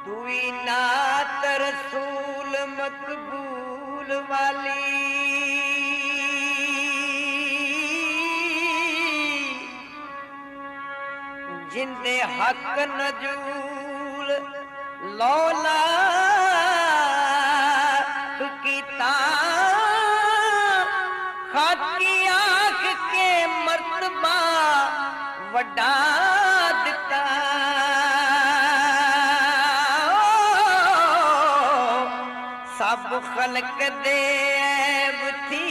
दुई नात रसूल मकबूल वाली, जिंदे हक नजूल लौला कीता खाकी आख के मर्तबा वड्डा दिता। सब खलक दे ऐब थी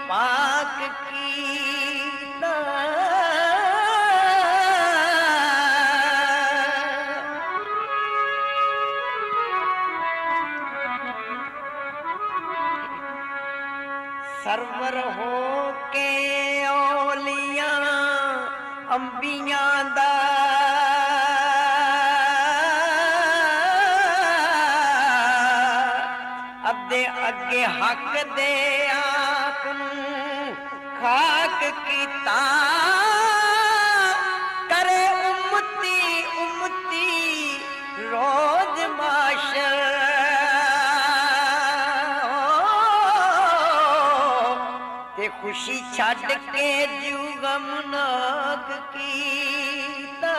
पाक कीता। सरवर हो के औलिया अंबिया दा अदे अगे हक दे आकुन खाक कीता। करे उम्मती उम्मती रोज माशर, खुशी छड़ के जू गमनाक कीता।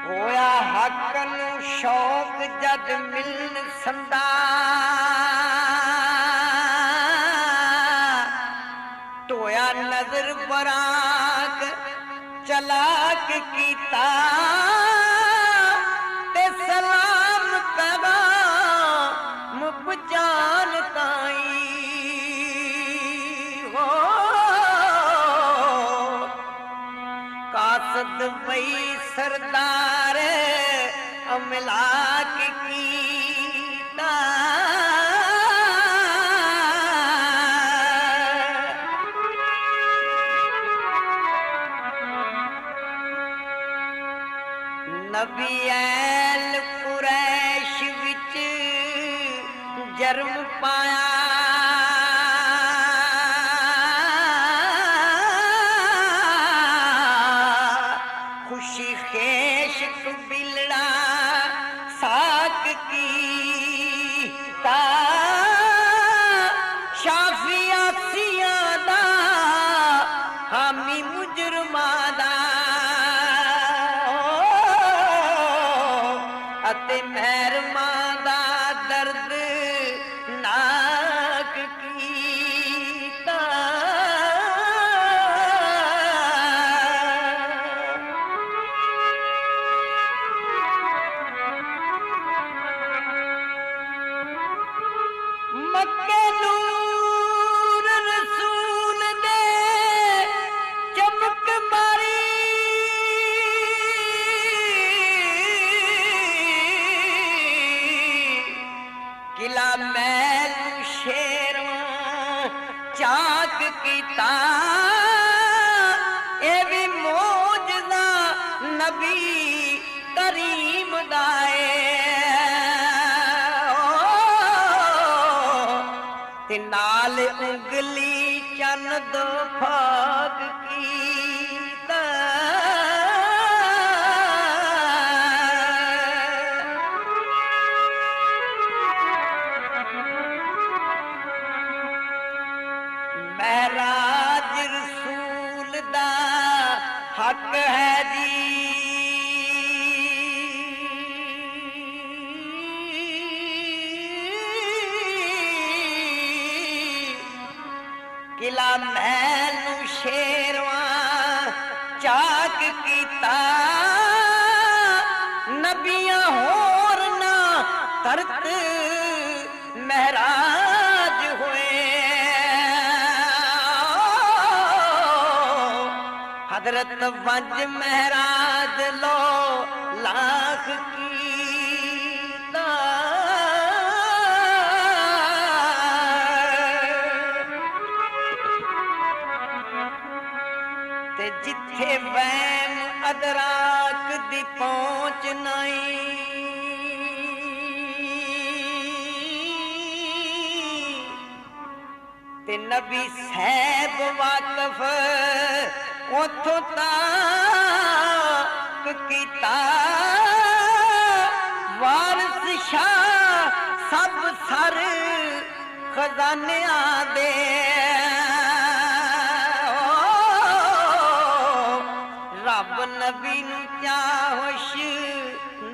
होया हक नू शौक जद मिलन संदा, टोया नजर बराक चलाक कीता। ते सलाम तगा मुपजान ताई हो। कासद वही सरदार अमलाक कीता। नबी ऐल कुरैश विच जन्म पाया। खुशी खेश बिलड़ा साक कीता। शाफिया सियादा हामी मुजरमा दा अते मेहरमा दा दर्द नाक कीता। मक्के नूर रसूल दे चमक मारी। किला मैल शेरवा चाक कीता। ए भी मौजदा नबी करीम दाए ते नाल उंगली चन दो फाक कीता। महराज रसूल दा हक है जी, किला मैनू शेरवा चाक कीता। नबियां होर ना तरत महराज होए। हजरत वंज महराज लो लाख कीता। ते जिथे वैम अदराक दी पहुंच नहीं, ते नबी सैब वाकफ उथों तक कीता वारिस शाह सब सर खजानियां दे रब नबी नूं चाहोश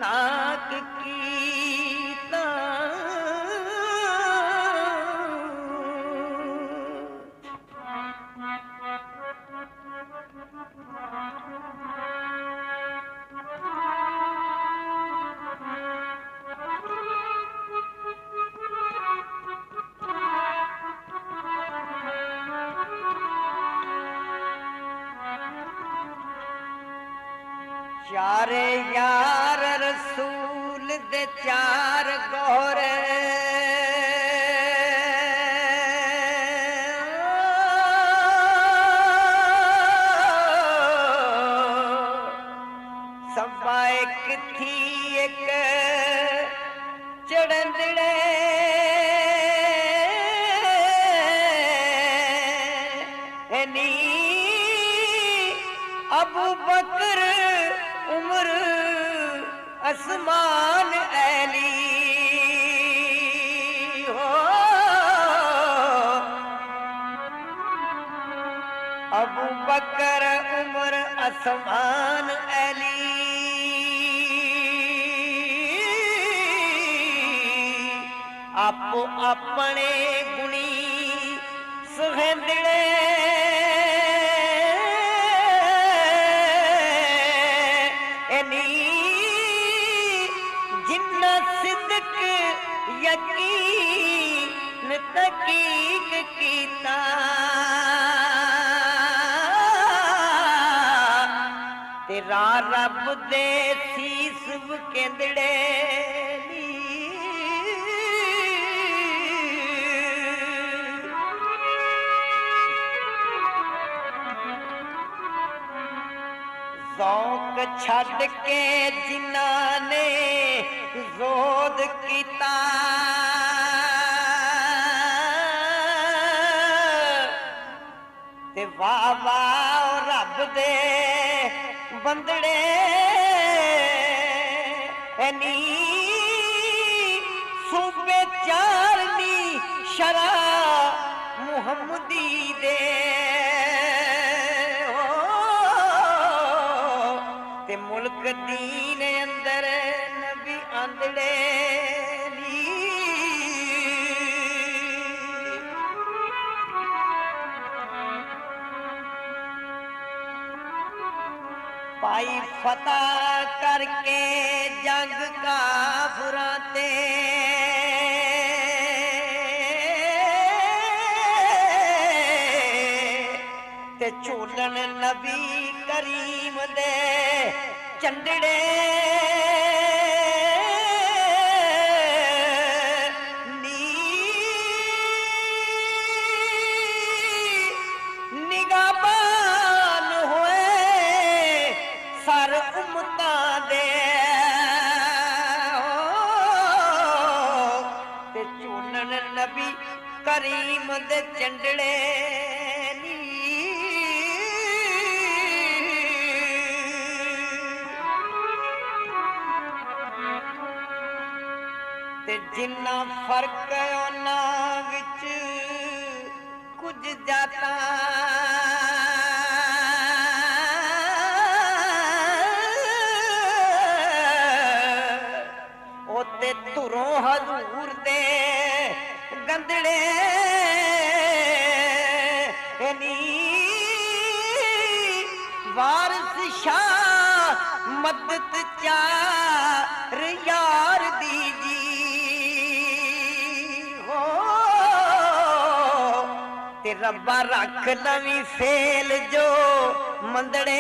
नाक कीता चारे यार रसूल दे चार गोरे सब्बा एक थी एक चढ़ंदड़े नी अबू बकर उमर असमान ऐली हो अबू बकर उमर असमान ऐली आपो अपने गुणी सुहेंदड़े जिन्ना सिद्क यकीन तकीक कीता तेरा रब दे सीस केंदड़े ज़ौक़ छड़ के जिन्ना ने ज़ोद कीता ते वाह वाह रब दे बंदड़े नी सूबे चारनी शरा मुहम्मदी दे ते मुल्क दीन अंदर नबी आंदड़े पाई फतह करके जंग काफिरां ते झूलन नबी करीम दे चंडड़े निगाबान होए सर उम्मतां दे ते झूलन नबी करीम दे चंडड़े जिन्ना फर्क उन्हां विच कुछ जाता ओते धुरों हजूर दे गंदड़े नी वारिस शाह मदद चार यार दीजी रब्बा रख लवी फेल जो मंदड़े